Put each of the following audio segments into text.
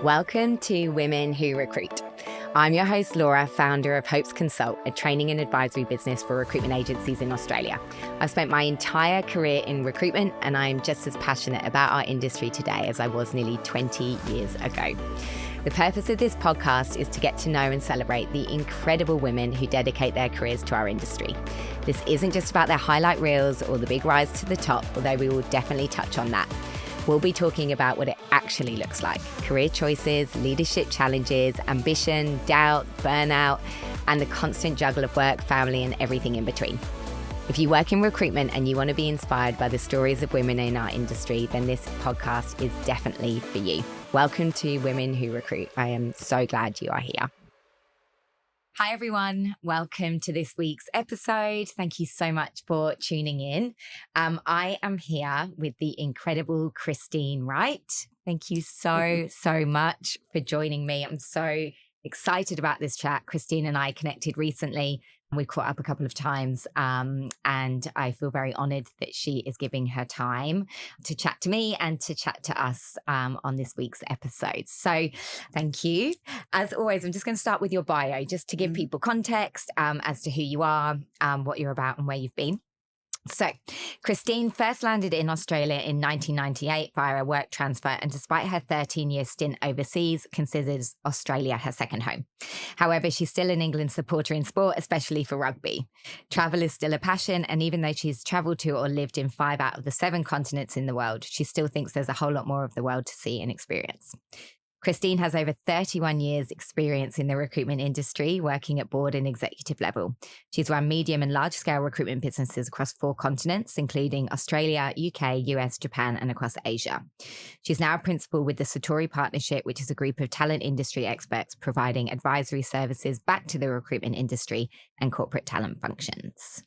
Welcome to Women Who Recruit. I'm your host, Laura, founder of Hopes Consult, a training and advisory business for recruitment agencies in Australia. I've spent my entire career in recruitment, and I'm just as passionate about our industry today as I was nearly 20 years ago. The purpose of this podcast is to get to know and celebrate the incredible women who dedicate their careers to our industry. This isn't just about their highlight reels or the big rise to the top, although we will definitely touch on that. We'll be talking about what it actually looks like: career choices, leadership challenges, ambition, doubt, burnout, and the constant juggle of work, family, and everything in between. If you work in recruitment and you want to be inspired by the stories of women in our industry, then this podcast is definitely for you. Welcome to Women Who Recruit. I am so glad you are here. Hi, everyone. Welcome to this week's episode. Thank you so much for tuning in. I am here with the incredible Christine Wright. Thank you so much for joining me. I'm so excited about this chat. Christine and I connected recently, and we caught up a couple of times, and I feel very honored that she is giving her time to chat to me and to chat to us on this week's episode. So thank you. As always, I'm just going to start with your bio, just to give people context as to who you are, what you're about, and where you've been. So, Christine first landed in Australia in 1998 via a work transfer, and despite her 13-year stint overseas, considers Australia her second home. However, she's still an England supporter in sport, especially for rugby. Travel is still a passion, and even though she's travelled to or lived in 5 out of the 7 continents in the world, she still thinks there's a whole lot more of the world to see and experience. Christine has over 31 years experience in the recruitment industry, working at board and executive level. She's run medium and large scale recruitment businesses across 4 continents, including Australia, UK, US, Japan, and across Asia. She's now a principal with the Satori Partnership, which is a group of talent industry experts providing advisory services back to the recruitment industry and corporate talent functions.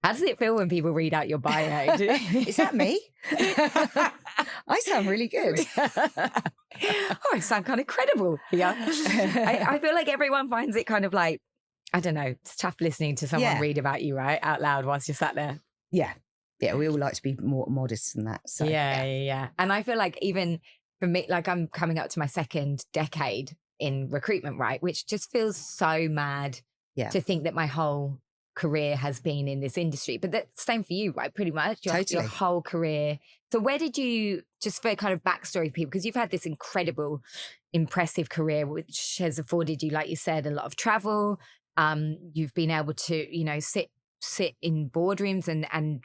How does it feel when people read out your bio? Is that me? I sound really good. I sound kind of credible. Yeah. I feel like everyone finds it kind of like, I don't know, it's tough listening to someone read about you, right, out loud whilst you're sat there. Yeah. Yeah, we all like to be more modest than that. So Yeah. And I feel like even for me, like I'm coming up to my 2nd decade in recruitment, right, which just feels so mad to think that my whole career has been in this industry. But that's the same for you, right? Pretty much your whole career. So where did you, just for kind of backstory for people, because you've had this incredible, impressive career, which has afforded you, like you said, a lot of travel. You've been able to, you know, sit in boardrooms and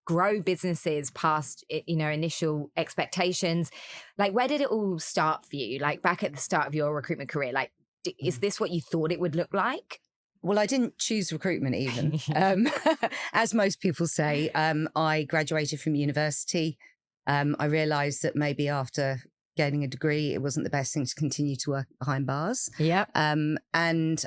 grow businesses past, you know, initial expectations. Like, where did it all start for you? Like back at the start of your recruitment career, like, is this what you thought it would look like? Well, I didn't choose recruitment even. As most people say, I graduated from university. I realised that maybe after gaining a degree, it wasn't the best thing to continue to work behind bars. Yeah. And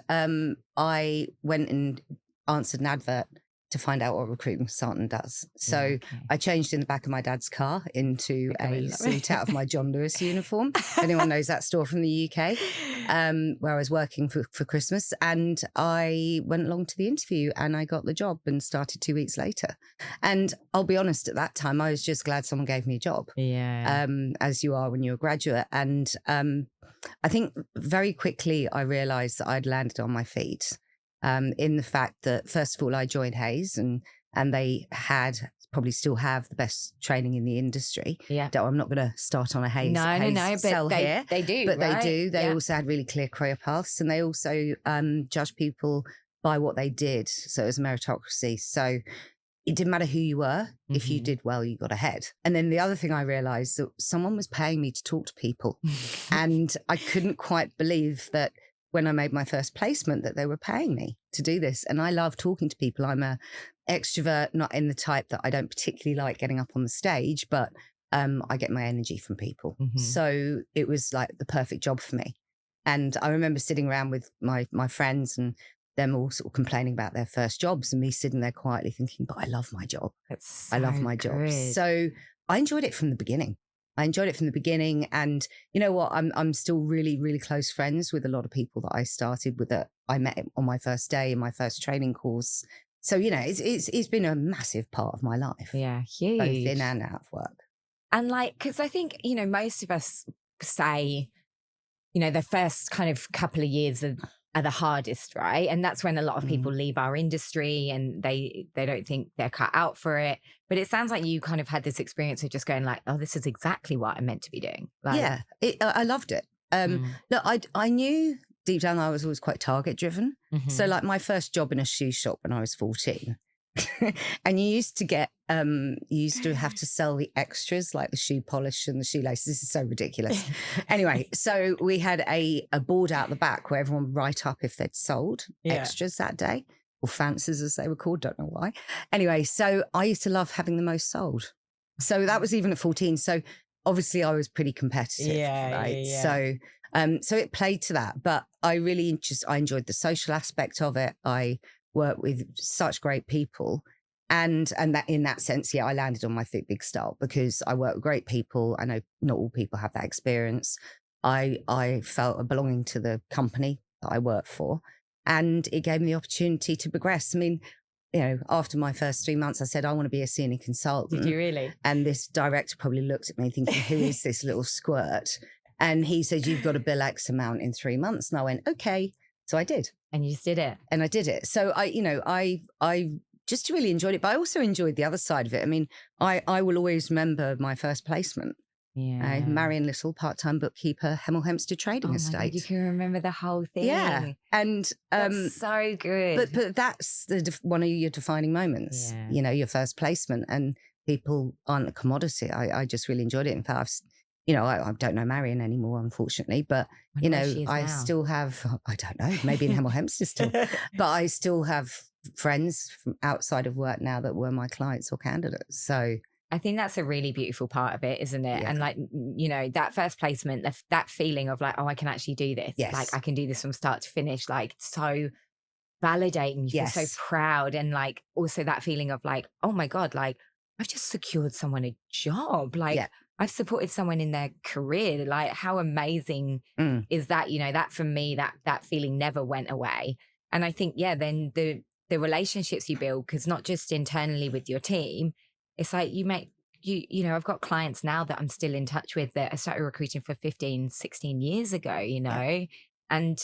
I went and answered an advert to find out what a recruitment consultant does. So I changed in the back of my dad's car into a suit out of my John Lewis uniform. If anyone knows that store from the UK, where I was working for Christmas. And I went along to the interview and I got the job and started 2 weeks later. And I'll be honest, at that time, I was just glad someone gave me a job. Yeah. As you are when you're a graduate. And I think very quickly I realised that I'd landed on my feet. In the fact that, first of all, I joined Hayes and they had, probably still have, the best training in the industry. Yeah. I'm not going to start on a Hayes but sell here. They do, but right? They do. They also had really clear career paths, and they also judged people by what they did. So it was a meritocracy. So it didn't matter who you were. If you did well, you got ahead. And then the other thing I realised, that someone was paying me to talk to people. And I couldn't quite believe that when I made my first placement, that they were paying me to do this. And I love talking to people. I'm a extrovert, not in the type that I don't particularly like getting up on the stage, but I get my energy from people. So it was like the perfect job for me. And I remember sitting around with my friends and them all sort of complaining about their first jobs, and me sitting there quietly thinking, but I love my job. I love my job. So I enjoyed it from the beginning. And you know what? I'm still really, really close friends with a lot of people that I started with, that I met on my first day in my first training course. So, you know, it's been a massive part of my life. Yeah, huge. Both in and out of work. And like, because I think, you know, most of us say, you know, the first kind of couple of years are the hardest, right? And that's when a lot of people leave our industry and they don't think they're cut out for it. But it sounds like you kind of had this experience of just going like, oh, this is exactly what I'm meant to be doing. Like, yeah, I loved it. Look, I knew deep down I was always quite target driven. So like my first job in a shoe shop when I was 14, and you used to have to sell the extras like the shoe polish and the shoelaces. This is so ridiculous. Anyway, so we had a board out the back where everyone would write up if they'd sold extras that day, or fancies as they were called, don't know why. Anyway, so I used to love having the most sold. So that was even at 14. So obviously I was pretty competitive, right? So so it played to that, but I really I enjoyed the social aspect of it. I worked with such great people, and that in that sense, I landed on my big start because I work with great people. I know not all people have that experience. I felt a belonging to the company that I work for, and it gave me the opportunity to progress. I mean, you know, after my first 3 months, I said, I want to be a senior consultant. Did you really? And this director probably looked at me thinking, who is this little squirt? And he said, you've got to bill X amount in 3 months. And I went, okay. So I did. And you just did it. And I did it. So I just really enjoyed it, but I also enjoyed the other side of it. I mean, I will always remember my first placement. Yeah. Marion Little, part-time bookkeeper, Hemel Hempstead Trading Estate. God, you can remember the whole thing. Yeah. And that's so good. But that's one of your defining moments. Yeah. You know, your first placement, and people aren't a commodity. I just really enjoyed it. In fact, I don't know Marion anymore, unfortunately, but I still have, I don't know, maybe in Hemel Hempstead still, but I still have friends from outside of work now that were my clients or candidates. So I think that's a really beautiful part of it, isn't it? Yeah. And like, you know, that first placement, that feeling of like, oh, I can actually do this. Yes. Like I can do this from start to finish. Like so validating. You feel so proud. And like also that feeling of like, oh my God, like I've just secured someone a job. Like I've supported someone in their career. Like how amazing is that? You know, that for me, that feeling never went away. And I think, then the relationships you build, because not just internally with your team, it's like you know, I've got clients now that I'm still in touch with that I started recruiting for 15, 16 years ago, you know, and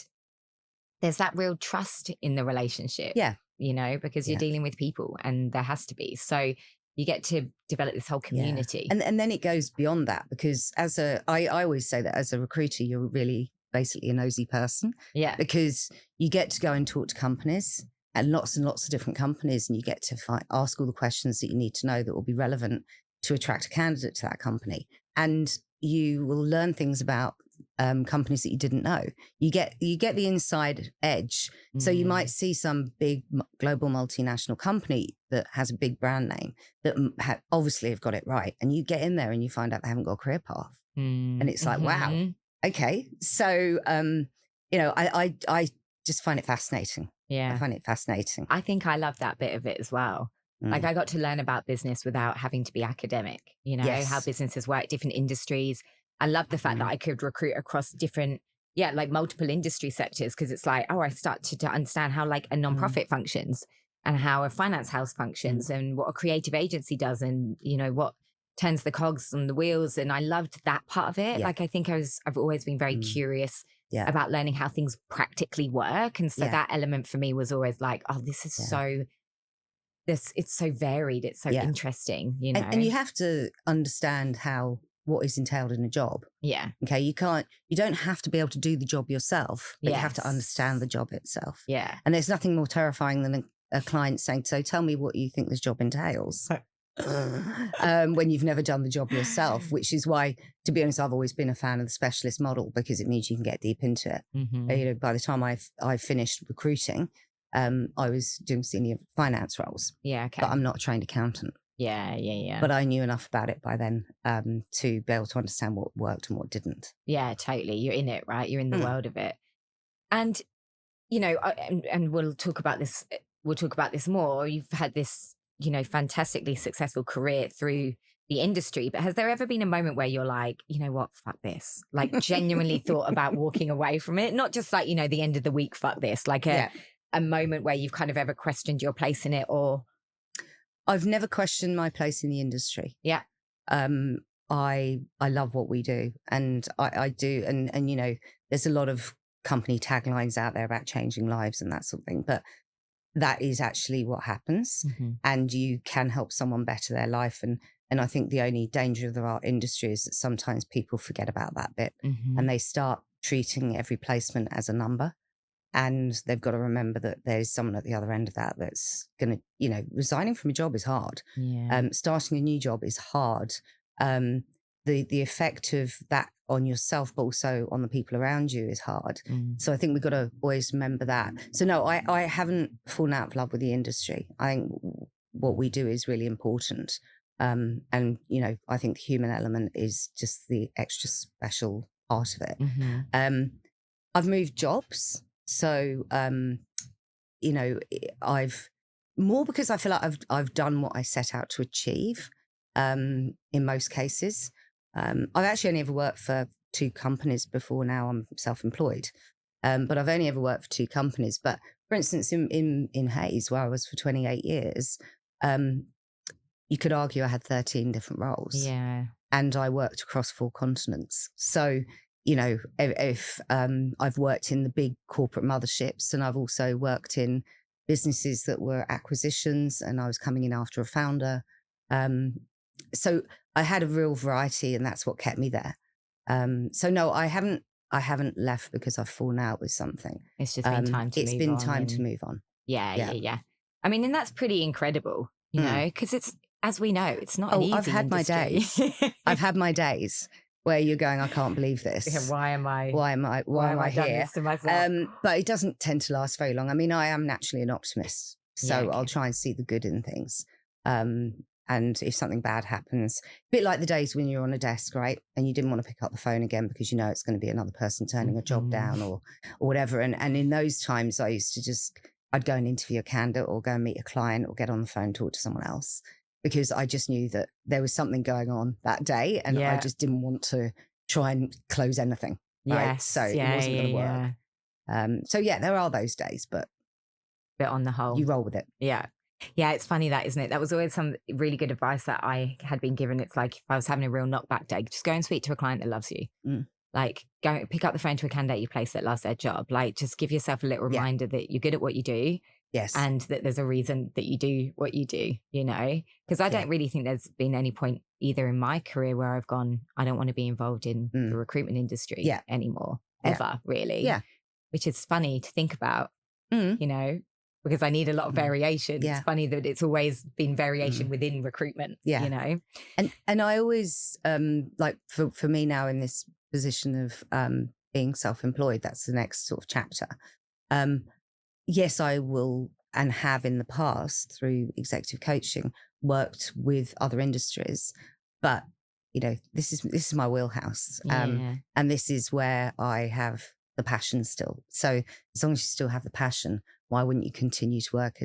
there's that real trust in the relationship, you know, because you're dealing with people and there has to be. So you get to develop this whole community. Yeah. And then it goes beyond that, because I always say that as a recruiter, you're really basically a nosy person. Yeah. Because you get to go and talk to companies and lots of different companies, and you get to ask all the questions that you need to know that will be relevant to attract a candidate to that company. And you will learn things about companies that you didn't know. You get the inside edge. So you might see some big global multinational company that has a big brand name that obviously have got it right. And you get in there and you find out they haven't got a career path. And it's like, wow, okay. So, I just find it fascinating. Yeah. I find it fascinating. I think I love that bit of it as well. Like I got to learn about business without having to be academic, you know, how businesses work, different industries. I love the fact that I could recruit across different, like multiple industry sectors, because it's like, I started to understand how like a nonprofit functions and how a finance house functions and what a creative agency does and, you know, what turns the cogs on the wheels. And I loved that part of it. Yeah. Like I think I've always been very curious about learning how things practically work. And so that element for me was always like, oh, this is it's so varied. It's so interesting, you know. And you have to understand what is entailed in a job. Yeah. Okay. You don't have to be able to do the job yourself, but you have to understand the job itself. Yeah. And there's nothing more terrifying than a client saying, so tell me what you think this job entails. When you've never done the job yourself, which is why, to be honest, I've always been a fan of the specialist model, because it means you can get deep into it. You know, by the time I finished recruiting, I was doing senior finance roles. Yeah, okay. But I'm not a trained accountant. Yeah. But I knew enough about it by then to be able to understand what worked and what didn't. Yeah, totally. You're in it, right? You're in the world of it. And, you know, and we'll talk about this. We'll talk about this more. You've had this, you know, fantastically successful career through the industry, but has there ever been a moment where you're like, you know what, fuck this? Like genuinely thought about walking away from it? Not just like, you know, the end of the week, fuck this. Like a moment where you've kind of ever questioned your place in it, or... I've never questioned my place in the industry. Yeah. I love what we do, and I do, and you know, there's a lot of company taglines out there about changing lives and that sort of thing, but that is actually what happens, and you can help someone better their life. And I think the only danger of our industry is that sometimes people forget about that bit, and they start treating every placement as a number. And they've got to remember that there's someone at the other end of that that's going to, you know, resigning from a job is hard. Starting a new job is hard. The effect of that on yourself, but also on the people around you, is hard. So I think we've got to always remember that. So no, I haven't fallen out of love with the industry. I think what we do is really important. And, you know, I think the human element is just the extra special part of it. I've moved jobs. So, you know, I've more because I feel like I've done what I set out to achieve in most cases. I've actually only ever worked for 2 companies before. Now I'm self-employed, but I've only ever worked for 2 companies. But for instance, in Hayes, where I was for 28 years, you could argue I had 13 different roles. And I worked across 4 continents. So, you know, if I've worked in the big corporate motherships, and I've also worked in businesses that were acquisitions, and I was coming in after a founder. So I had a real variety, and that's what kept me there. So no, I haven't left because I've fallen out with something. It's just been time to move on. It's been time to move on. Yeah. I mean, and that's pretty incredible, you know, because it's, as we know, it's not an easy I've had industry. my days. I've had my days where you're going, I can't believe this. Why am I here? This to myself? But it doesn't tend to last very long. I mean, I am naturally an optimist, so I'll try and see the good in things. And if something bad happens, a bit like the days when you're on a desk, right, and you didn't want to pick up the phone again because you know it's going to be another person turning a job down or whatever. And in those times, I used to I'd go and interview a candidate or go and meet a client or get on the phone and talk to someone else, because I just knew that there was something going on that day, and I just didn't want to try and close anything. Right? So it wasn't going to work. So there are those days, but on the whole, you roll with it. Yeah, it's funny that, isn't it? That was always some really good advice that I had been given. It's like, if I was having a real knockback day, just go and speak to a client that loves you. Like, go pick up the phone to a candidate you place that loves their job. Like, just give yourself a little reminder that you're good at what you do. Yes. And that there's a reason that you do what you do, you know? Because I don't really think there's been any point either in my career where I've gone, I don't want to be involved in the recruitment industry anymore, ever, really. Yeah. Which is funny to think about, you know, because I need a lot of variation. It's funny that it's always been variation within recruitment, you know? And I always, like for me now in this position of being self-employed, that's the next sort of chapter. Yes, I will and have in the past through executive coaching worked with other industries, but you know, this is my wheelhouse. And this is where I have the passion still. So as long as you still have the passion, why wouldn't you continue to work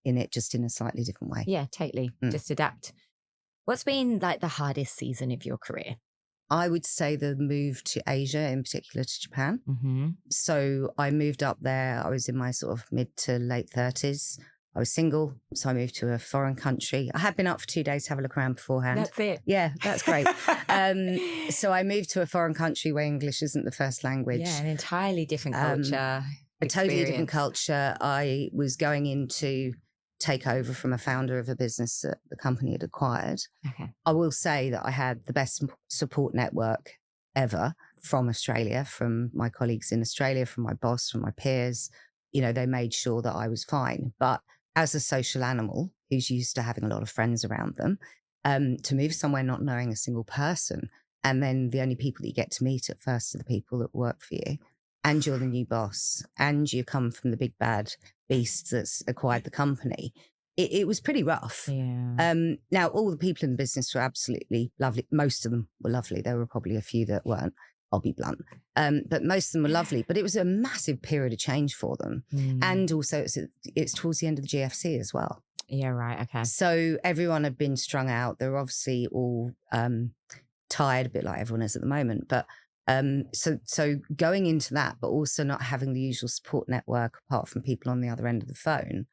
in it just in a slightly different way? Yeah, totally. Just adapt. What's been like the hardest season of your career? I would say the move to Asia, in particular to Japan. So I moved up there. I was in my sort of mid to late 30s. I was single, so I moved to a foreign country. I had been up for 2 days to have a look around beforehand. That's it. Yeah, that's great. So I moved to a foreign country where English isn't the first language. Yeah, an entirely different culture. A totally different culture. I was going in to take over from a founder of a business that the company had acquired. I will say that I had the best support network ever from Australia, from my colleagues in Australia, from my boss, from my peers. You know, they made sure that I was fine. But as a social animal who's used to having a lot of friends around them, to move somewhere not knowing a single person, and then the only people that you get to meet at first are the people that work for you, and you're the new boss, and you come from the big bad beast that's acquired the company, it was pretty rough. Now, all the people in the business were absolutely lovely. Most of them were lovely. There were probably a few that weren't, I'll be blunt. But most of them were lovely. But it was a massive period of change for them. And also it's towards the end of the GFC as well. Yeah, right. Okay. So everyone had been strung out. They were obviously all tired, a bit like everyone is at the moment. But so going into that, but also not having the usual support network apart from people on the other end of the phone,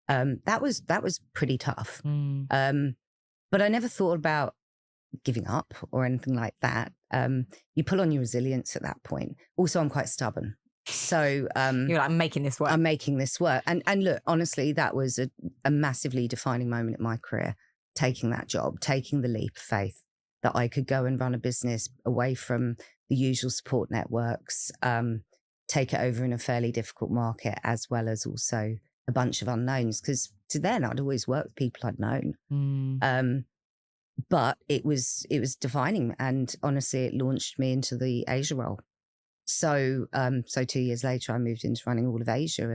that was pretty tough. But I never thought about giving up or anything like that. You pull on your resilience at that point. Also, I'm quite stubborn. So you're like, I'm making this work. I'm making this work. And look, honestly, that was a massively defining moment in my career, taking that job, taking the leap of faith that I could go and run a business away from the usual support networks, take it over in a fairly difficult market, as well as also a bunch of unknowns. Because to then I'd always worked with people I'd known. But it was defining. And honestly, it launched me into the Asia role. So 2 years later, I moved into running all of Asia.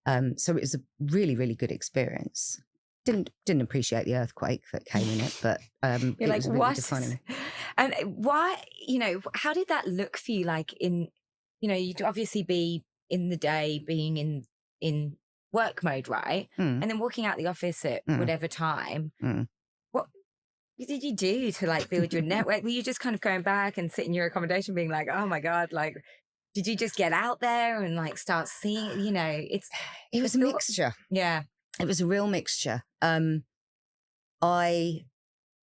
And so it was a really, really good experience. Didn't appreciate the earthquake that came in it, but it was really what? defining. And why, how did that look for you? Like you'd obviously be in the day being in work mode, right? And then walking out the office at whatever time. What did you do to like build your network? Were you just kind of going back and sitting in your accommodation being like, oh my God, like, did you just get out there and like start seeing, it was a mixture. Yeah. It was a real mixture. I,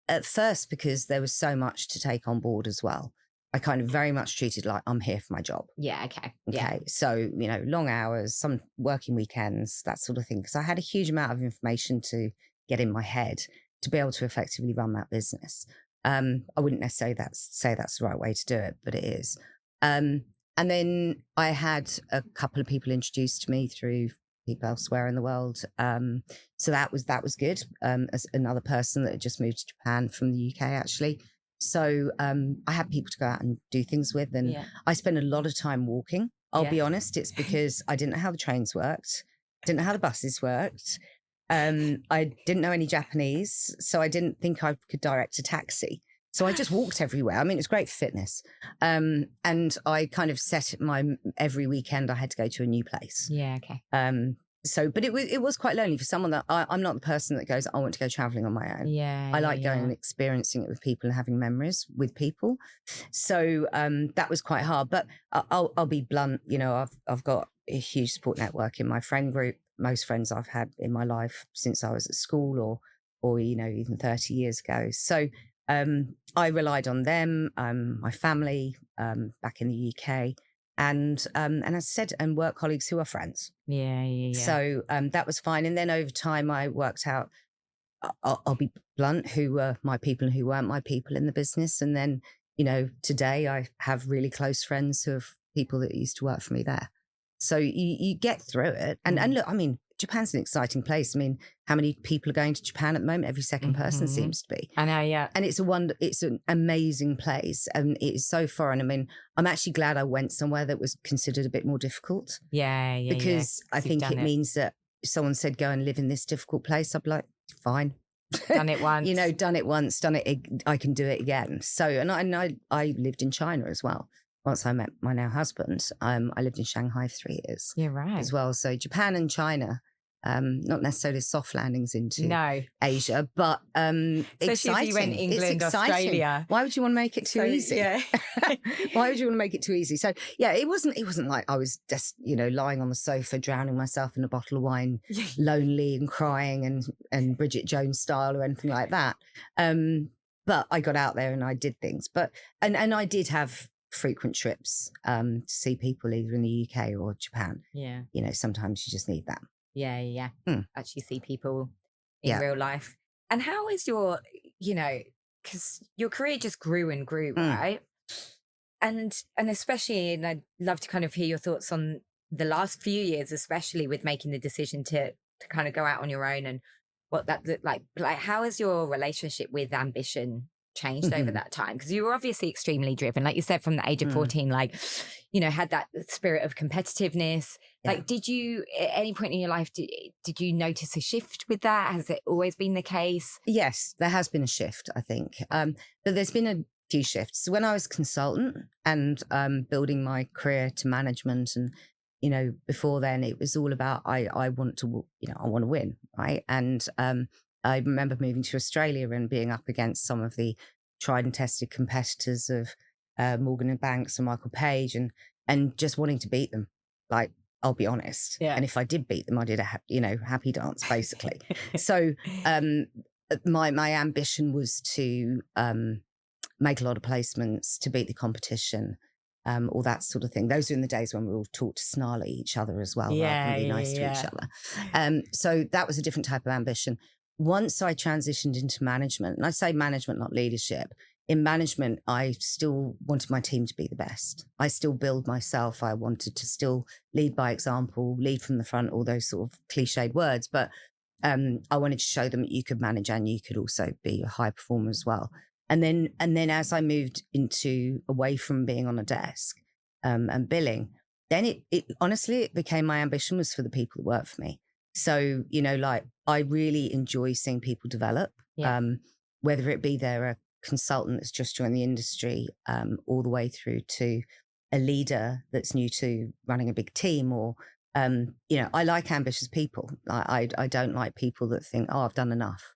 at first, because there was so much to take on board as well, I kind of very much treated like I'm here for my job. Yeah. Okay. Okay. So, long hours, some working weekends, that sort of thing. Because I had a huge amount of information to get in my head to be able to effectively run that business. I wouldn't necessarily say that's the right way to do it, but it is. And then I had a couple of people introduced to me through people elsewhere in the world. So that was good. As another person that had just moved to Japan from the UK, actually. So I had people to go out and do things with. And I spent a lot of time walking. I'll be honest, it's because I didn't know how the trains worked, didn't know how the buses worked. I didn't know any Japanese, so I didn't think I could direct a taxi. So I just walked everywhere. I mean, it's great for fitness. And I kind of set every weekend I had to go to a new place. Yeah, okay. But it was quite lonely for someone that I'm not the person that goes, I want to go traveling on my own. Yeah. I like going and experiencing it with people and having memories with people. So that was quite hard. But I'll be blunt. I've got a huge support network in my friend group. Most friends I've had in my life since I was at school or even 30 years ago. So I relied on them, my family back in the UK, and as I said, and work colleagues who are friends. Yeah. So that was fine. And then over time, I worked out, I'll be blunt, who were my people and who weren't my people in the business. And then, today I have really close friends who are people that used to work for me there. So you get through it. And look, I mean, Japan's an exciting place. I mean, how many people are going to Japan at the moment? Every second person seems to be. I know, yeah. And it's an amazing place. And it is so foreign. I mean, I'm actually glad I went somewhere that was considered a bit more difficult. Yeah. Because I think it means that if someone said, go and live in this difficult place, I'd be like, fine. Done it once. Done it once, I can do it again. So, and I lived in China as well. Once I met my now husband, I lived in Shanghai for 3 years. Yeah, right. As well. So Japan and China, not necessarily soft landings into Asia, but exciting. You went England, Australia. Why would you want to make it too easy? Yeah. Why would you want to make it too easy? So yeah, it wasn't like I was just, lying on the sofa, drowning myself in a bottle of wine, lonely and crying and Bridget Jones style or anything like that. But I got out there and I did things. But and I did have frequent trips to see people either in the UK or Japan. Yeah. Sometimes you just need that. Yeah. Actually see people in real life. And how is your, because your career just grew and grew, right? And especially, and I'd love to kind of hear your thoughts on the last few years, especially with making the decision to kind of go out on your own and what that looked like. Like, how has your relationship with ambition changed over that time? Because you were obviously extremely driven, like you said, from the age of 14, like, had that spirit of competitiveness. Like, did you at any point in your life, did you notice a shift with that? Has it always been the case? Yes, there has been a shift, I think. But there's been a few shifts. So when I was consultant and building my career to management, and before then it was all about I want to win, right? And I remember moving to Australia and being up against some of the tried and tested competitors of Morgan and Banks and Michael Page, and just wanting to beat them. Like, I'll be honest. Yeah. And if I did beat them, I did a happy dance, basically. So my ambition was to make a lot of placements, to beat the competition, all that sort of thing. Those are in the days when we were all taught to snarl at each other as well, rather than be nice to each other. So that was a different type of ambition. Once I transitioned into management, and I say management, not leadership, in management, I still wanted my team to be the best. I still build myself. I wanted to still lead by example, lead from the front, all those sort of cliched words. But I wanted to show them that you could manage and you could also be a high performer as well. And then as I moved away from being on a desk and billing, then it honestly, it became my ambition was for the people that work for me. So, like I really enjoy seeing people develop, whether it be they're a consultant that's just joined the industry, all the way through to a leader that's new to running a big team, or I like ambitious people. I don't like people that think, oh, I've done enough.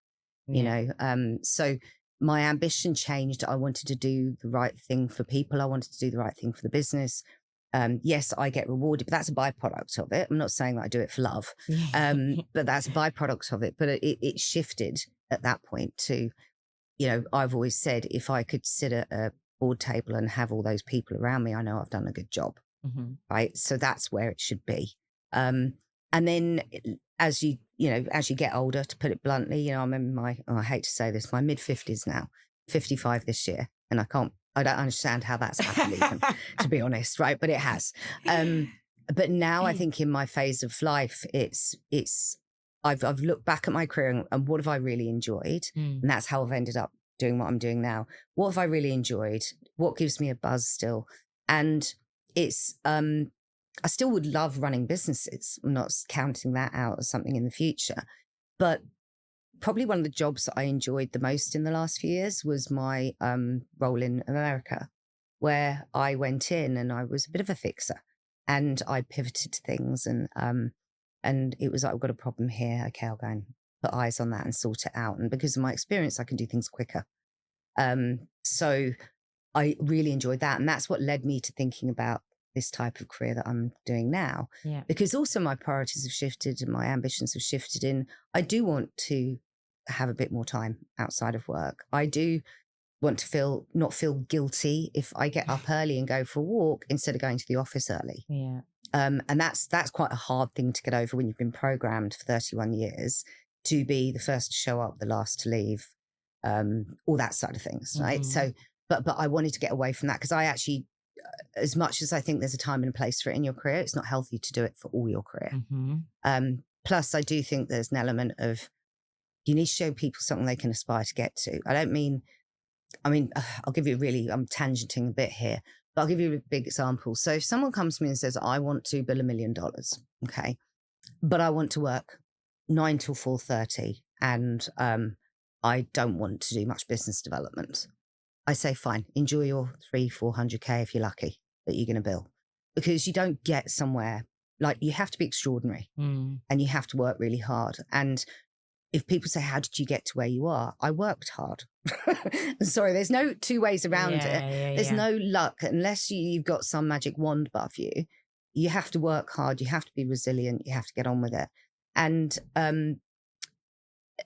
So my ambition changed. I wanted to do the right thing for people. I wanted to do the right thing for the business. Yes, I get rewarded, but that's a byproduct of it. I'm not saying that I do it for love, but that's a byproduct of it. But it shifted at that point to, I've always said, if I could sit at a board table and have all those people around me, I know I've done a good job. Right. So that's where it should be. And then as you get older, to put it bluntly, I remember I hate to say this, my mid-50s now, 55 this year. And I don't understand how that's happened even, to be honest. Right. But it has. But now I think in my phase of life, I've looked back at my career and what have I really enjoyed? And that's how I've ended up doing what I'm doing now. What have I really enjoyed? What gives me a buzz still? And it's, I still would love running businesses. I'm not counting that out as something in the future. But probably one of the jobs that I enjoyed the most in the last few years was my role in America, where I went in and I was a bit of a fixer and I pivoted to things and it was like, I've got a problem here. Okay, I'll go and put eyes on that and sort it out. And because of my experience, I can do things quicker. So I really enjoyed that. And that's what led me to thinking about this type of career that I'm doing now. Yeah. Because also my priorities have shifted and my ambitions have shifted in. I do want to have a bit more time outside of work. I do want to not feel guilty if I get up early and go for a walk instead of going to the office early. Yeah. And that's quite a hard thing to get over when you've been programmed for 31 years to be the first to show up, the last to leave, all that side of things, right? So, but I wanted to get away from that because I actually, as much as I think there's a time and a place for it in your career, it's not healthy to do it for all your career. Plus, I do think there's an element of you need to show people something they can aspire to get to. I'll give you I'm tangenting a bit here, but I'll give you a big example. So if someone comes to me and says, I want to bill $1 million, okay, but I want to work 9 till 4:30 and I don't want to do much business development. I say, fine, enjoy your 300-400K if you're lucky that you're going to bill, because you don't get somewhere like you have to be extraordinary and you have to work really hard. And if people say, how did you get to where you are? I worked hard. Sorry, there's no two ways around it. There's no luck unless you've got some magic wand above you. You have to work hard. You have to be resilient. You have to get on with it. And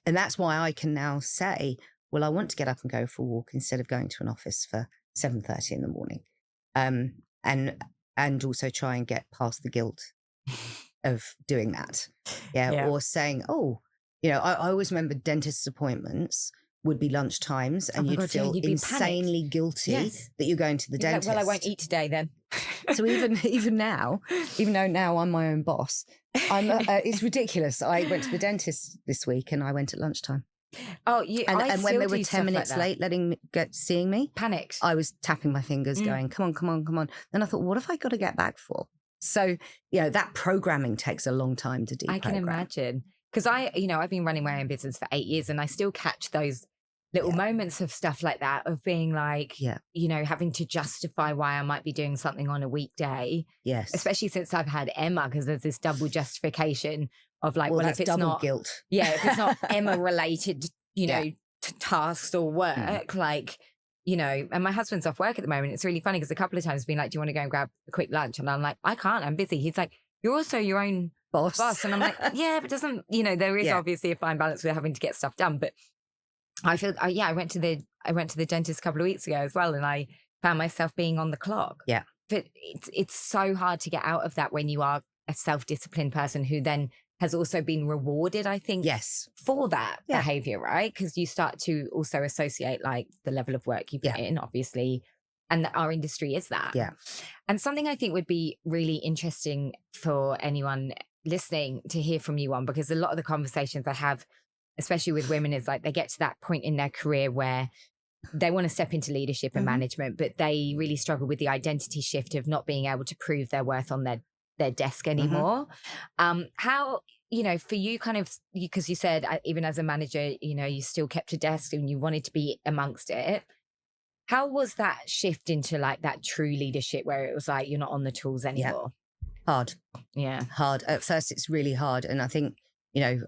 that's why I can now say, well, I want to get up and go for a walk instead of going to an office for 7:30 in the morning. And also try and get past the guilt of doing that. Yeah. Or saying, I always remember dentist appointments would be lunch times and you'd feel insanely guilty that you're going to the dentist. Like, well, I won't eat today then. So even now, even though now I'm my own boss, it's ridiculous. I went to the dentist this week and I went at lunchtime. Oh, and when they were 10 minutes late, seeing me, panicked. I was tapping my fingers, going, "Come on!" Then I thought, "What have I got to get back for?" So that programming takes a long time to do. I can imagine, because I've been running my own business for 8 years, and I still catch those little moments of stuff like that, of being like, having to justify why I might be doing something on a weekday. Yes, especially since I've had Emma, because there's this double justification of like, well if it's double not guilt, if it's not Emma related, to tasks or work, and my husband's off work at the moment. It's really funny because a couple of times he's been like, do you want to go and grab a quick lunch? And I'm like, I can't, I'm busy. He's like, you're also your own boss. And I'm like, yeah, but doesn't, there is obviously a fine balance with having to get stuff done. But I feel, yeah, I went to the dentist a couple of weeks ago as well, and I found myself being on the clock. Yeah. But it's so hard to get out of that when you are a self-disciplined person who then has also been rewarded, I think, Yes. for that Yeah. behavior, right? Because you start to also associate like the level of work you put Yeah. in, obviously, and our industry is that. Yeah. And something I think would be really interesting for anyone listening to hear from you on, because a lot of the conversations I have, especially with women, is like they get to that point in their career where they want to step into leadership and management, but they really struggle with the identity shift of not being able to prove their worth on their desk anymore. How, for you, kind of, because you said even as a manager, you still kept a desk and you wanted to be amongst it. How was that shift into like that true leadership where it was like you're not on the tools anymore? Hard. Yeah. Hard. At first, it's really hard. And I think,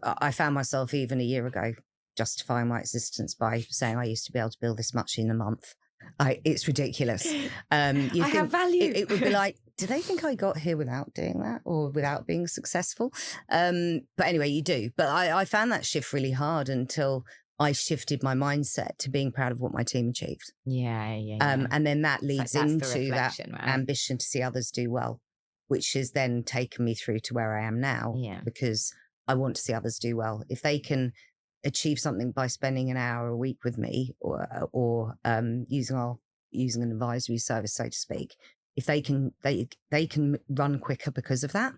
I found myself even a year ago justifying my existence by saying I used to be able to bill this much in a month. It's ridiculous. I have value. It would be like, do they think I got here without doing that or without being successful? But anyway, you do. But I found that shift really hard until I shifted my mindset to being proud of what my team achieved. Yeah. And then that leads into that right? ambition to see others do well, which has then taken me through to where I am now, because I want to see others do well. If they can achieve something by spending an hour a week with me or using an advisory service, so to speak, if they can run quicker because of that,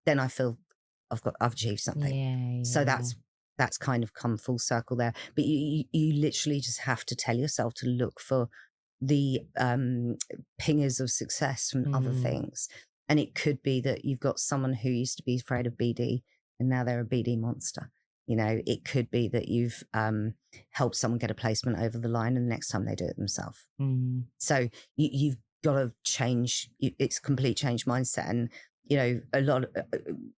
then I feel I've achieved something. So that's kind of come full circle there. But you literally just have to tell yourself to look for the pingers of success from other things. And it could be that you've got someone who used to be afraid of BD and now they're a BD monster. It could be that you've helped someone get a placement over the line and the next time they do it themselves. So you've got to change. It's a complete change mindset. And, a lot of,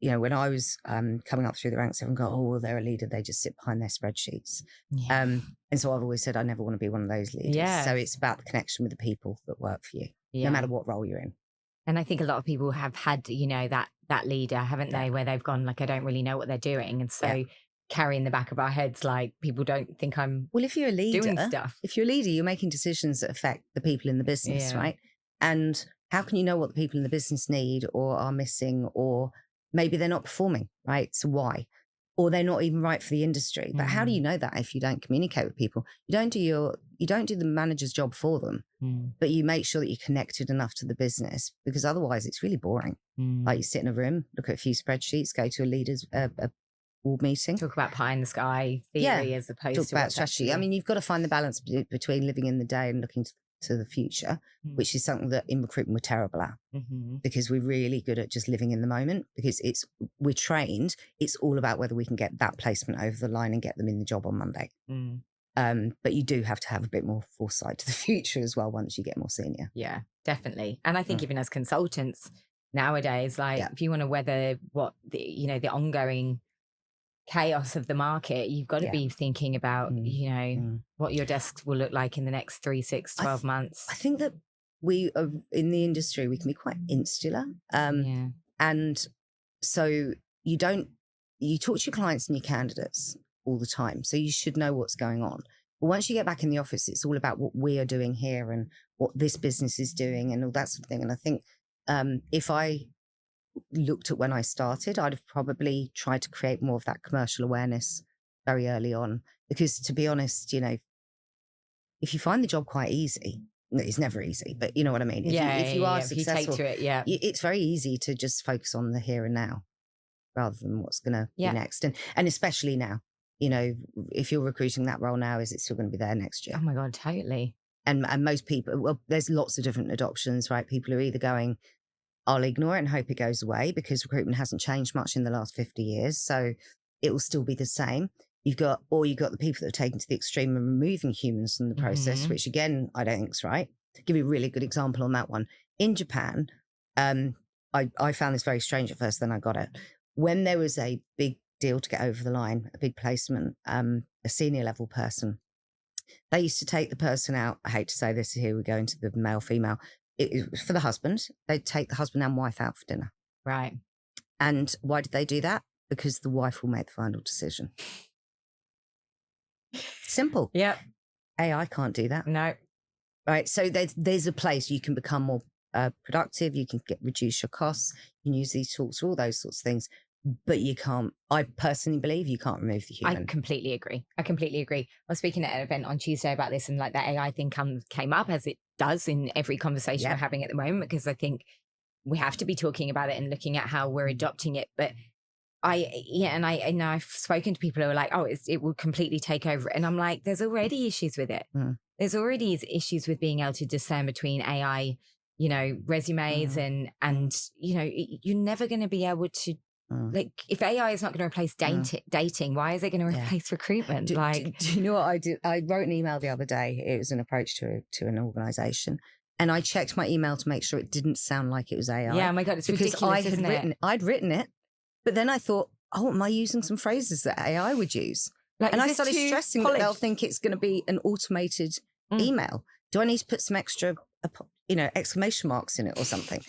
when I was coming up through the ranks, everyone go, oh, well, they're a leader. They just sit behind their spreadsheets. And so I've always said, I never want to be one of those leaders. So it's about the connection with the people that work for you, no matter what role you're in. And I think a lot of people have had, that leader, haven't they, where they've gone like, I don't really know what they're doing. And so carry in the back of our heads, like people don't think I'm if you're a leader, doing stuff. If you're a leader, you're making decisions that affect the people in the business, right? And how can you know what the people in the business need or are missing, or maybe they're not performing, right? So why? Or they're not even right for the industry. But how do you know that if you don't communicate with people? You don't do the manager's job for them, but you make sure that you're connected enough to the business, because otherwise it's really boring. Like you sit in a room, look at a few spreadsheets, go to a leader's a board meeting. Talk about pie in the sky theory as opposed to talk about strategy. I mean, you've got to find the balance between living in the day and looking to the future, which is something that in recruitment we're terrible at, because we're really good at just living in the moment, because we're trained. It's all about whether we can get that placement over the line and get them in the job on Monday. But you do have to have a bit more foresight to the future as well once you get more senior. Yeah, definitely. And I think even as consultants nowadays, like if you want to weather what the ongoing chaos of the market, you've got to be thinking about, what your desk will look like in the next 3, 6, 12 months. I think that we are in the industry, we can be quite insular. And so you talk to your clients and your candidates all the time. So you should know what's going on. But once you get back in the office, it's all about what we are doing here and what this business is doing and all that sort of thing. And I think if I looked at when I started, I'd have probably tried to create more of that commercial awareness very early on, because to be honest, if you find the job quite easy, it's never easy, but you know what I mean? If you are successful, if you take to it, it's very easy to just focus on the here and now rather than what's going to be next. And especially now, if you're recruiting that role now, is it still going to be there next year? Oh my God, totally. And most people, well, there's lots of different adoptions, right? People are either going, I'll ignore it and hope it goes away, because recruitment hasn't changed much in the last 50 years. So it will still be the same. You've got the people that have taken to the extreme and removing humans from the process, which again, I don't think is right. I'll give you a really good example on that one. In Japan, I found this very strange at first, then I got it. When there was a big deal to get over the line, a big placement, a senior level person, they used to take the person out. I hate to say this, here we go into the male, female. It was for the husband. They'd take the husband and wife out for dinner. Right. And why did they do that? Because the wife will make the final decision. Simple. Yep. AI can't do that. No. Right. So there's a place you can become more productive. You can reduce your costs. You can use these tools for all those sorts of things. But you can't, I personally believe you can't remove the human. I completely agree. I was speaking at an event on Tuesday about this, and like that AI thing came up, as it does in every conversation we're having at the moment, because I think we have to be talking about it and looking at how we're adopting it. But I've spoken to people who are like, oh, it will completely take over. And I'm like, there's already issues with it. There's already issues with being able to discern between AI, resumes and, you're never going to be able to, like, if AI is not going to replace dating, why is it going to replace recruitment? Do you know what I did? I wrote an email the other day. It was an approach to an organization. And I checked my email to make sure it didn't sound like it was AI. Yeah, oh my God, it's ridiculous, isn't it? I'd written it, but then I thought, oh, am I using some phrases that AI would use? Like, and I started stressing that they'll think it's going to be an automated email. Do I need to put some extra, exclamation marks in it or something?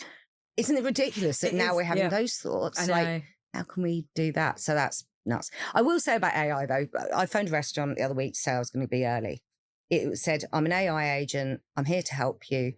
Isn't it ridiculous that now we're having those thoughts? I know. Like, how can we do that? So that's nuts. I will say about AI, though, I phoned a restaurant the other week to say I was going to be early. It said, I'm an AI agent. I'm here to help you.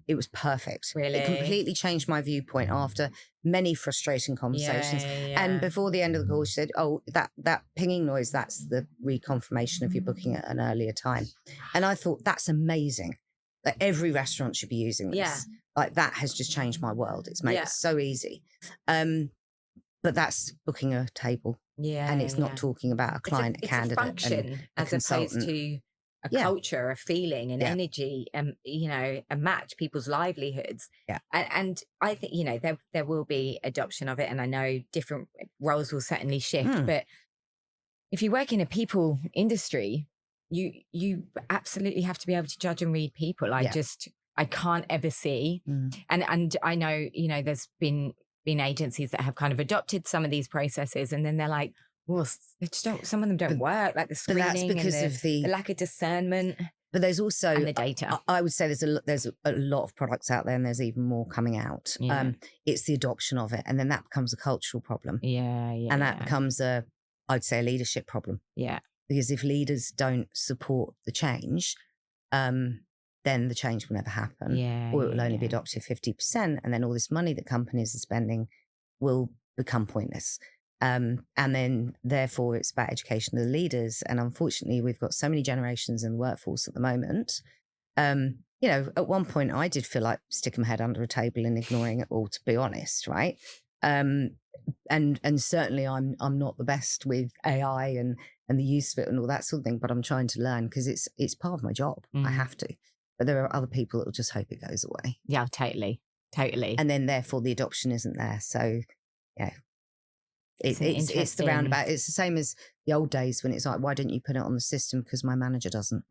It was perfect. Really? It completely changed my viewpoint after many frustrating conversations. And before the end of the call, she said, oh, that pinging noise, that's the reconfirmation of you booking at an earlier time. And I thought, that's amazing. Like, every restaurant should be using this. Yeah. Like, that has just changed my world. It's made it so easy. But that's booking a table. Yeah. And it's not talking about a client, a candidate, a function, as opposed to a culture, a feeling, an energy, and a match people's livelihoods. Yeah. And I think, there will be adoption of it. And I know different roles will certainly shift. But if you work in a people industry, you absolutely have to be able to judge and read people. I can't ever see. And I know, there's been agencies that have kind of adopted some of these processes, and then they're like, well, some of them don't work, like the screening, but that's because of the lack of discernment. But there's also and the data. I would say there's a lot of products out there, and there's even more coming out. Yeah. It's the adoption of it, and then that becomes a cultural problem. And that becomes I'd say a leadership problem. Yeah, because if leaders don't support the change, then the change will never happen. Or it will only be adopted 50%, and then all this money that companies are spending will become pointless. And then therefore it's about education of the leaders. And unfortunately, we've got so many generations in the workforce at the moment. At one point I did feel like sticking my head under a table and ignoring it all, to be honest, right? And certainly I'm not the best with AI and the use of it and all that sort of thing, but I'm trying to learn because it's part of my job. I have to. But there are other people that will just hope it goes away. Yeah, totally. And then therefore the adoption isn't there. So, it's the roundabout. It's the same as the old days when it's like, why didn't you put it on the system? Because my manager doesn't.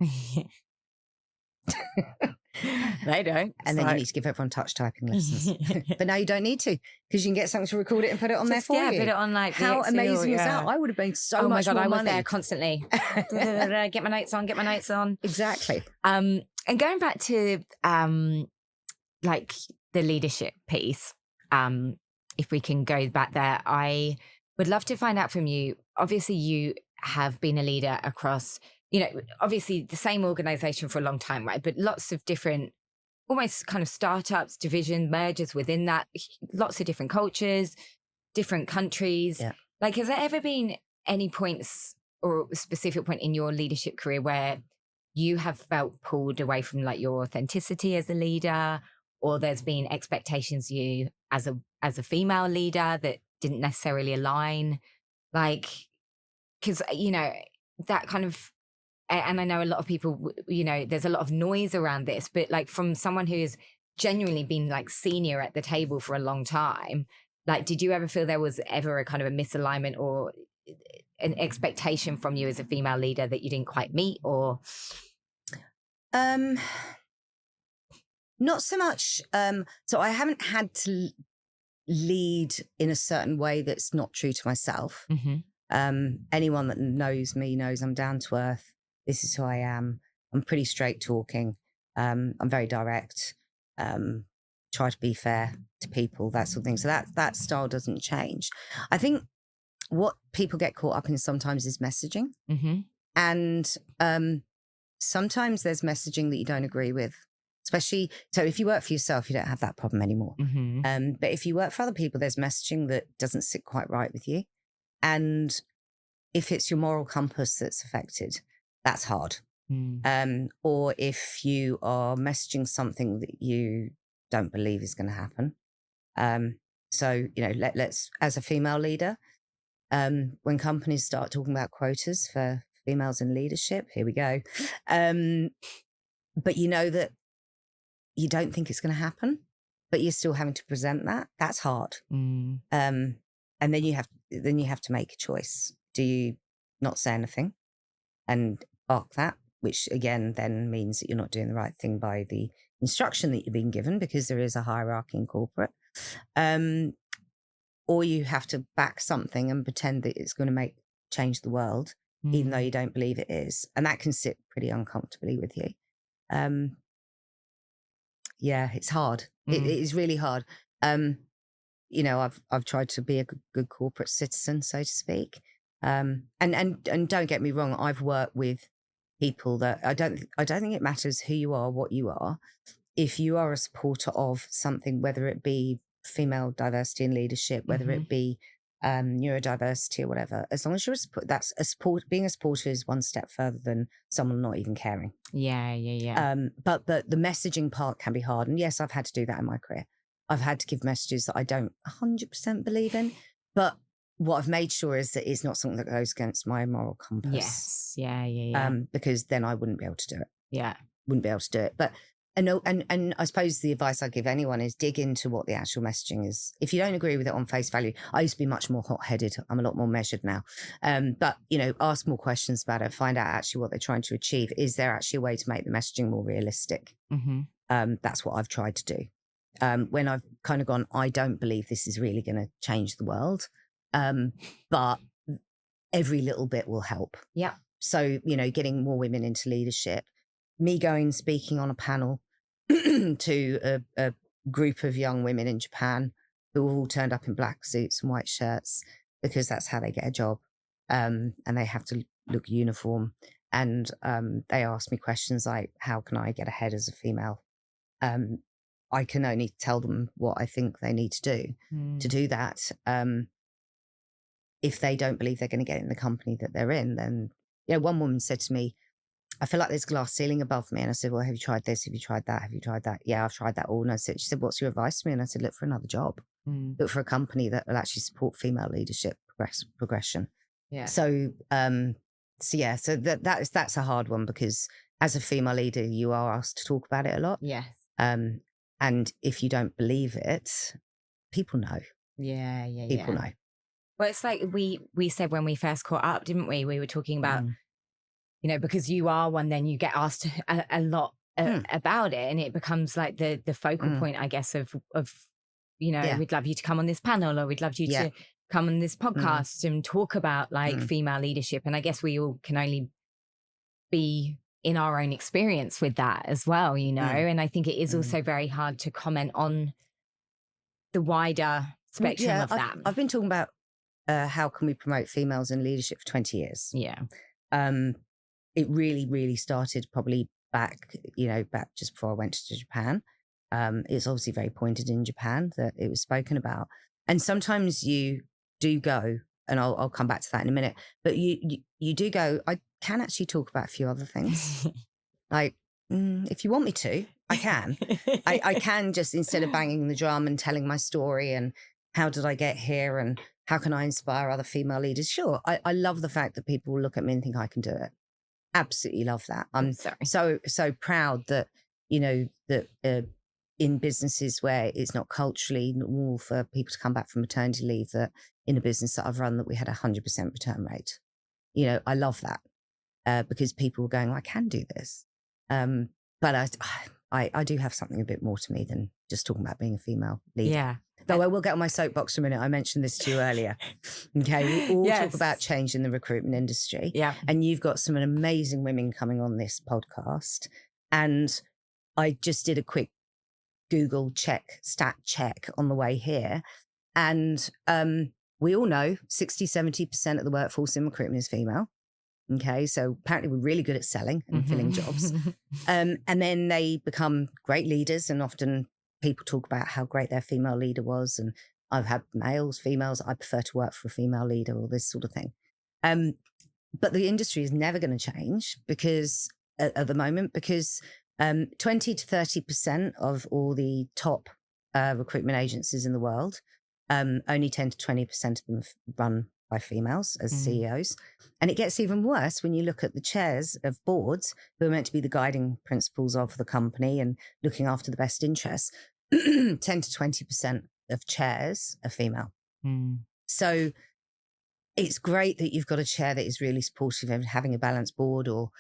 They don't. And then you need to give everyone touch typing lessons. But now you don't need to, because you can get something to record it and put it on there for you. Put it on like how amazing is that? I would have been so much more money. I was there constantly. Get my notes on. Exactly. And going back to like the leadership piece, if we can go back there, I would love to find out from you. Obviously, you have been a leader across, obviously the same organization for a long time, right? But lots of different, almost kind of startups, division mergers within that, lots of different cultures, different countries. Yeah. Like, has there ever been any points or a specific point in your leadership career where you have felt pulled away from like your authenticity as a leader, or there's been expectations you as a female leader that didn't necessarily align? Like, because, that kind of, and I know a lot of people, there's a lot of noise around this, but like from someone who has genuinely been like senior at the table for a long time, like, did you ever feel there was ever a kind of a misalignment or an expectation from you as a female leader that you didn't quite meet, or? Not so much. So I haven't had to lead in a certain way that's not true to myself. Anyone that knows me knows I'm down to earth. This is who I am. I'm pretty straight talking. I'm very direct. Try to be fair to people, that sort of thing. So that style doesn't change. I think what people get caught up in sometimes is messaging. And sometimes there's messaging that you don't agree with, especially, so if you work for yourself, you don't have that problem anymore. But if you work for other people, there's messaging that doesn't sit quite right with you. And if it's your moral compass that's affected, that's hard. Or if you are messaging something that you don't believe is going to happen. So, let's, as a female leader, when companies start talking about quotas for females in leadership, here we go. But you know that you don't think it's going to happen, but you're still having to present that. That's hard. And then you have to make a choice. Do you not say anything and bark that, which again then means that you're not doing the right thing by the instruction that you're being given, because there is a hierarchy in corporate. Or you have to back something and pretend that it's going to change the world, even though you don't believe it is. And that can sit pretty uncomfortably with you. Yeah, it's hard. It is really hard. I've tried to be a good corporate citizen, so to speak. And don't get me wrong, I've worked with people that I don't think it matters who you are, what you are. If you are a supporter of something, whether it be female diversity in leadership, whether it be neurodiversity or whatever, as long as you're being a supporter is one step further than someone not even caring. Yeah. But the messaging part can be hard. And yes, I've had to do that in my career. I've had to give messages that I don't 100% believe in, but what I've made sure is that it's not something that goes against my moral compass. Yes. Yeah. Because then I wouldn't be able to do it. Yeah. Wouldn't be able to do it. But and I suppose the advice I give anyone is dig into what the actual messaging is. If you don't agree with it on face value, I used to be much more hot-headed. I'm a lot more measured now. But, ask more questions about it, find out actually what they're trying to achieve. Is there actually a way to make the messaging more realistic? That's what I've tried to do. When I've kind of gone, I don't believe this is really going to change the world. But every little bit will help. Yeah. So, getting more women into leadership, me going speaking on a panel to a group of young women in Japan who all turned up in black suits and white shirts because that's how they get a job. And they have to look uniform. And they asked me questions like, how can I get ahead as a female? I can only tell them what I think they need to do to do that. If they don't believe they're going to get in the company that they're in, then, one woman said to me, I feel like there's a glass ceiling above me. And I said, well, have you tried this? Have you tried that? Have you tried that? Yeah, I've tried that all. And she said, what's your advice to me? And I said, look for another job. Look for a company that will actually support female leadership progression. Yeah. So that's a hard one, because as a female leader, you are asked to talk about it a lot. Yes. And if you don't believe it, people know. Yeah. People know. Well, it's like we said when we first caught up, didn't we? We were talking about, because you are one, then you get asked a lot about it, and it becomes like the focal point, I guess, of we'd love you to come on this panel, or we'd love you to come on this podcast and talk about female leadership. And I guess we all can only be in our own experience with that as well, and I think it is also very hard to comment on the wider spectrum of that. I've been talking about how can we promote females in leadership for 20 years. Yeah. It really, really started probably back just before I went to Japan. It's obviously very pointed in Japan that it was spoken about. And sometimes you do go, and I'll come back to that in a minute, but you do go, I can actually talk about a few other things. Like, if you want me to, I can. I can, just instead of banging the drum and telling my story and how did I get here and how can I inspire other female leaders? Sure. I love the fact that people will look at me and think I can do it. Absolutely love that. I'm so proud that, that in businesses where it's not culturally normal for people to come back from maternity leave, that in a business that I've run, that we had 100% return rate. I love that because people were going, I can do this. But I do have something a bit more to me than just talking about being a female leader. Yeah. Though I will get on my soapbox for a minute. I mentioned this to you earlier. Okay. We all talk about change in the recruitment industry. Yeah. And you've got some amazing women coming on this podcast. And I just did a quick Google stat check on the way here. And we all know 60-70% of the workforce in recruitment is female. Okay, so apparently we're really good at selling and filling jobs. And then they become great leaders, and often people talk about how great their female leader was. And I've had males, females, I prefer to work for a female leader, or this sort of thing. But the industry is never going to change because at the moment, because 20 to 30% of all the top recruitment agencies in the world, only 10 to 20% of them run by females as CEOs. And it gets even worse when you look at the chairs of boards who are meant to be the guiding principles of the company and looking after the best interests. 10 to 20% of chairs are female. So it's great that you've got a chair that is really supportive of having a balanced board, or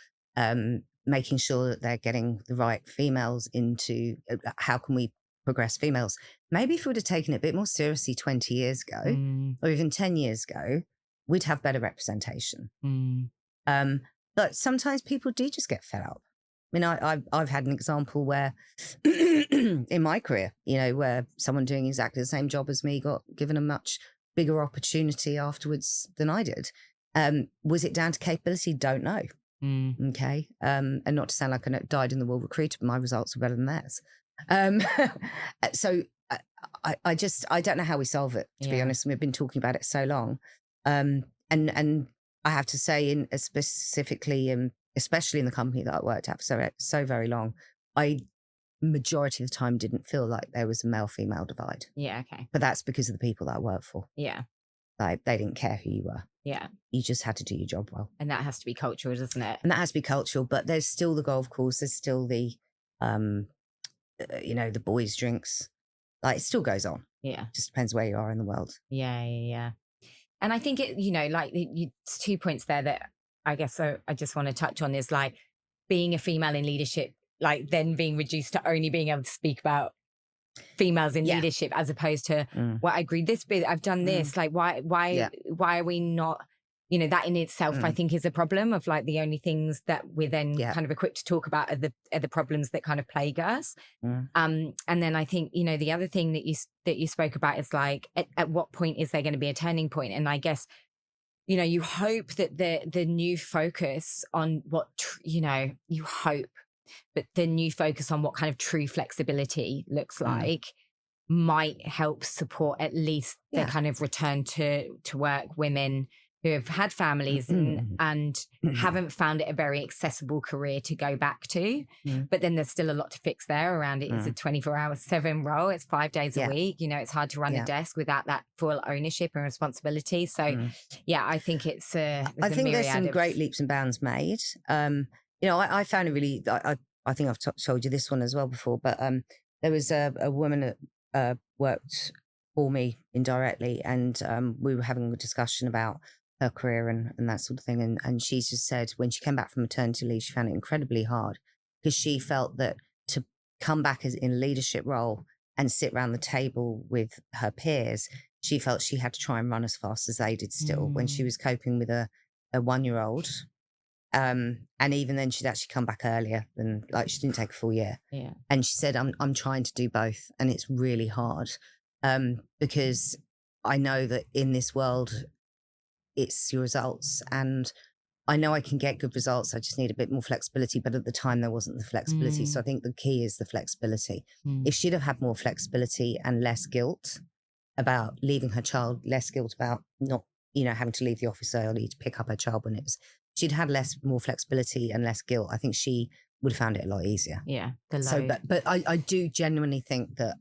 making sure that they're getting the right females into how can we progress females. Maybe if we would have taken it a bit more seriously 20 years ago or even 10 years ago, we'd have better representation. But sometimes people do just get fed up. I mean, I've had an example where in my career, where someone doing exactly the same job as me got given a much bigger opportunity afterwards than I did. Was it down to capability? Don't know. Okay. And not to sound like I died in the wool recruiter, but my results were better than theirs. So I don't know how we solve it, to be honest. We've been talking about it so long. And I have to say, specifically, especially in the company that I worked at for so very long, I majority of the time didn't feel like there was a male-female divide. Yeah, okay. But that's because of the people that I worked for. Yeah. Like, they didn't care who you were. Yeah. You just had to do your job well. And that has to be cultural, doesn't it? And that has to be cultural, but there's still the golf course, there's still the the boys' drinks. Like, it still goes on. Yeah. Just depends where you are in the world. Yeah. And I think it's 2 points there that I guess I just want to touch on is like being a female in leadership, like then being reduced to only being able to speak about females in leadership, as opposed to, well, I agreed this bit, I've done this. Like, why are we not, that in itself, I think is a problem of like the only things that we're then kind of equipped to talk about are the problems that kind of plague us. And then I think, the other thing that you spoke about is like, at what point is there going to be a turning point? And I guess, you hope that the new focus on what, you hope, but the new focus on what kind of true flexibility looks like might help support at least the kind of return to work women who have had families and haven't found it a very accessible career to go back to. But then there's still a lot to fix there around it. It's a 24/7 role. It's 5 days a week. It's hard to run a desk without that full ownership and responsibility. So I think I think there's some great leaps and bounds made. I found it really, I think I've told you this one as well before, but there was a woman that worked for me indirectly, and we were having a discussion about her career and that sort of thing. And she just said when she came back from maternity leave, she found it incredibly hard because she felt that to come back in a leadership role and sit around the table with her peers, she felt she had to try and run as fast as they did still when she was coping with a 1-year-old. And even then she'd actually come back earlier than, like, she didn't take a full year. Yeah. And she said, I'm trying to do both, and it's really hard. Because I know that in this world, it's your results, and I know I can get good results. I just need a bit more flexibility. But at the time, there wasn't the flexibility. So I think the key is the flexibility. If she'd have had more flexibility and less guilt about leaving her child, less guilt about not, having to leave the office early to pick up her child when she'd had more flexibility and less guilt, I think she would have found it a lot easier. Yeah. But I do genuinely think that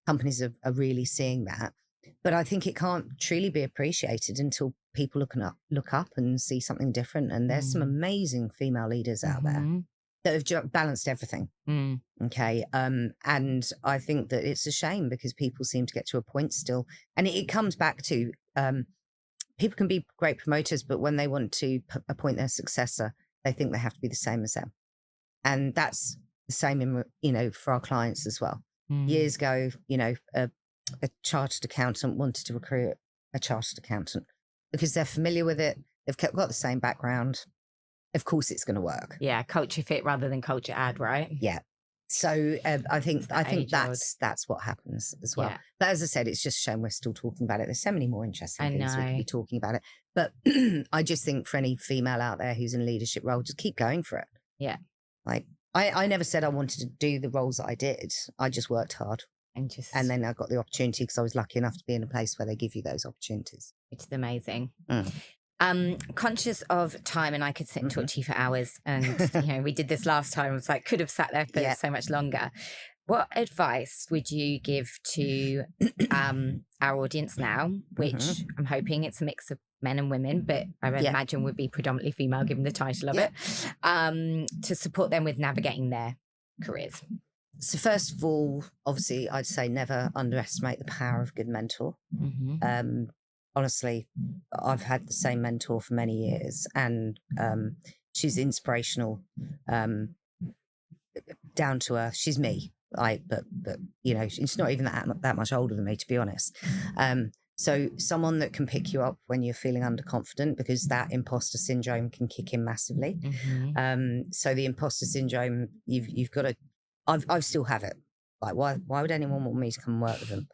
companies are really seeing that. But I think it can't truly be appreciated until people look up and see something different. And there's some amazing female leaders out there that have balanced everything. Okay. And I think that it's a shame because people seem to get to a point still. And it comes back to people can be great promoters, but when they want to appoint their successor, they think they have to be the same as them. And that's the same for our clients as well. Years ago, a chartered accountant wanted to recruit a chartered accountant because they're familiar with it. They've got the same background. Of course, it's going to work. Yeah, culture fit rather than culture add, right? Yeah. So I think age-old. that's what happens as well. Yeah. But as I said, it's just a shame we're still talking about it. There's so many more interesting things we could be talking about it. But I just think for any female out there who's in a leadership role, just keep going for it. Yeah. Like I never said I wanted to do the roles that I did. I just worked hard. And then I got the opportunity because I was lucky enough to be in a place where they give you those opportunities. Which is amazing. Conscious of time, and I could sit and talk to you for hours. And we did this last time. I was like, could have sat there for so much longer. What advice would you give to our audience now, which I'm hoping it's a mix of men and women, but I imagine would be predominantly female given the title of it, to support them with navigating their careers? So first of all, obviously, I'd say never underestimate the power of a good mentor. Honestly, I've had the same mentor for many years, and she's inspirational, down to earth. She's me, but she's not even that much older than me, to be honest. So someone that can pick you up when you're feeling underconfident, because that imposter syndrome can kick in massively. So the imposter syndrome, you've got to. I still have it. Like, why would anyone want me to come and work with them?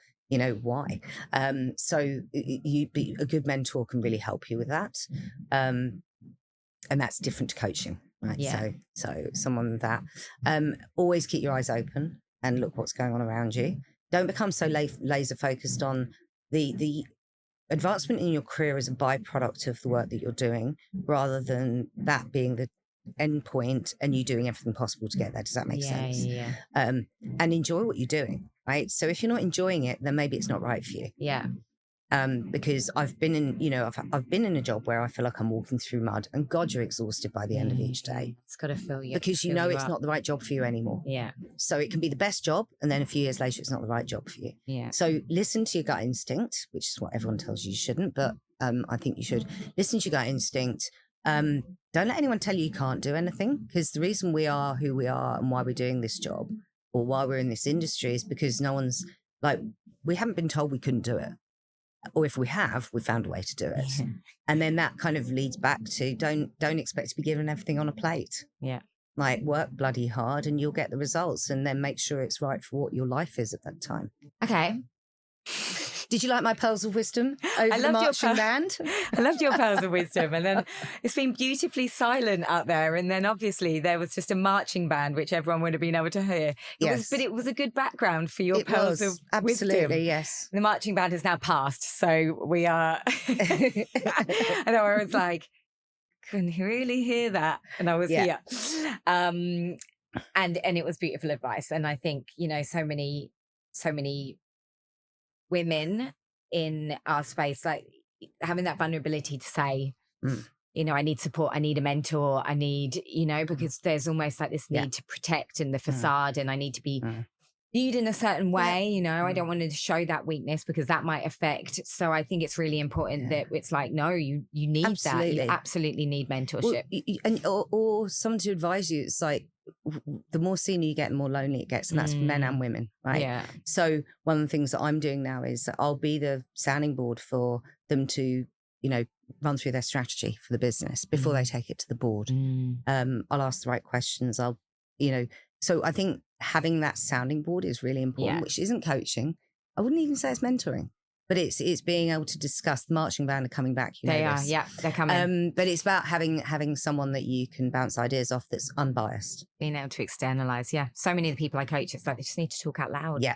Why? So a good mentor can really help you with that. And that's different to coaching, right? Yeah. So someone that, always keep your eyes open and look what's going on around you. Don't become so laser focused on the advancement in your career as a byproduct of the work that you're doing, rather than that being the end point and you doing everything possible to get there. Does that make sense? Yeah. And enjoy what you're doing, right? So if you're not enjoying it, then maybe it's not right for you. Yeah. Because I've been in, I've been in a job where I feel like I'm walking through mud, and God, you're exhausted by the end of each day. It's got to fill you, because it's not the right job for you anymore. Yeah. So it can be the best job, and then a few years later, it's not the right job for you. Yeah. So listen to your gut instinct, which is what everyone tells you shouldn't, but I think you should listen to your gut instinct. Don't let anyone tell you can't do anything, because the reason we are who we are and why we're doing this job or why we're in this industry is because we haven't been told we couldn't do it. Or if we have, we found a way to do it. Yeah. And then that kind of leads back to don't expect to be given everything on a plate. Yeah. Like, work bloody hard and you'll get the results, and then make sure it's right for what your life is at that time. Okay. Did you like my pearls of wisdom over the marching band? I loved your pearls of wisdom. And then it's been beautifully silent out there. And then obviously there was just a marching band, which everyone would have been able to hear. But it was a good background for your pearls of wisdom. Absolutely, yes. The marching band has now passed. So we are... I know, I was like, couldn't really hear that. And I was here. And it was beautiful advice. And I think, so many women in our space, like having that vulnerability to say, I need support, I need a mentor, I need, because there's almost like this need to protect and the facade, and I need to be viewed in a certain way, I don't want to show that weakness because that might affect. So I think it's really important that it's like, no, you need that. You absolutely need mentorship. Or someone to advise you. It's like, the more senior you get, the more lonely it gets, and that's for men and women, right? Yeah. So one of the things that I'm doing now is I'll be the sounding board for them to, run through their strategy for the business before they take it to the board. I'll ask the right questions. So I think having that sounding board is really important, which isn't coaching. I wouldn't even say it's mentoring. But it's being able to discuss. The marching band are coming back. They are, they're coming. But it's about having someone that you can bounce ideas off that's unbiased. Being able to externalize, So many of the people I coach, it's like they just need to talk out loud. Yeah.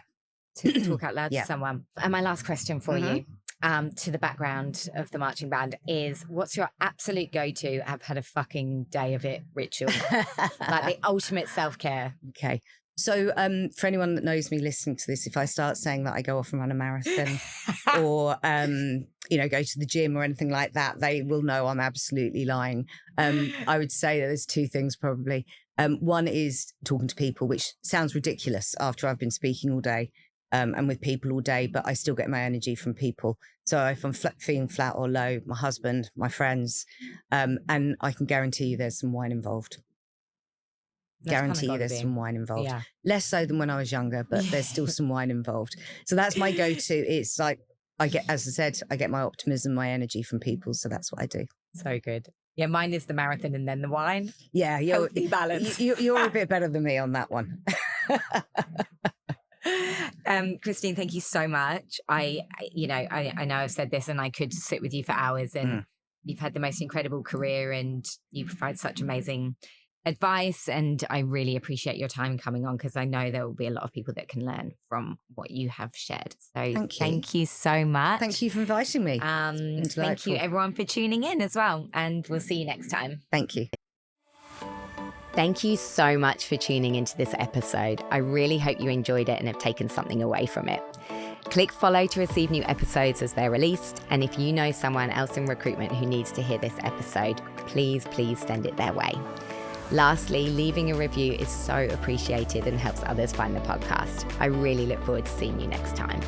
To talk out loud to someone. And my last question for you, to the background of the marching band is, what's your absolute go-to, I've had a fucking day of it ritual? Like the ultimate self-care. Okay. So for anyone that knows me listening to this, if I start saying that I go off and run a marathon or, go to the gym or anything like that, they will know I'm absolutely lying. I would say that there's two things probably. One is talking to people, which sounds ridiculous after I've been speaking all day and with people all day, but I still get my energy from people. So if I'm feeling flat or low, my husband, my friends, and I can guarantee you there's some wine involved. Guarantee you there's some wine involved. Yeah. Less so than when I was younger, but there's still some wine involved. So that's my go-to. It's like, I get my optimism, my energy from people. So that's what I do. So good. Yeah, mine is the marathon and then the wine. Yeah, you're balanced. You're a bit better than me on that one. Christine, thank you so much. I know I've said this and I could sit with you for hours, and you've had the most incredible career and you provide such amazing advice, and I really appreciate your time coming on, because I know there will be a lot of people that can learn from what you have shared. So thank you so much. Thank you for inviting me. Thank you everyone for tuning in as well, and we'll see you next time. Thank you. Thank you so much for tuning into this episode. I really hope you enjoyed it and have taken something away from it. Click follow to receive new episodes as they're released. And if you know someone else in recruitment who needs to hear this episode, please send it their way. Lastly, leaving a review is so appreciated and helps others find the podcast. I really look forward to seeing you next time.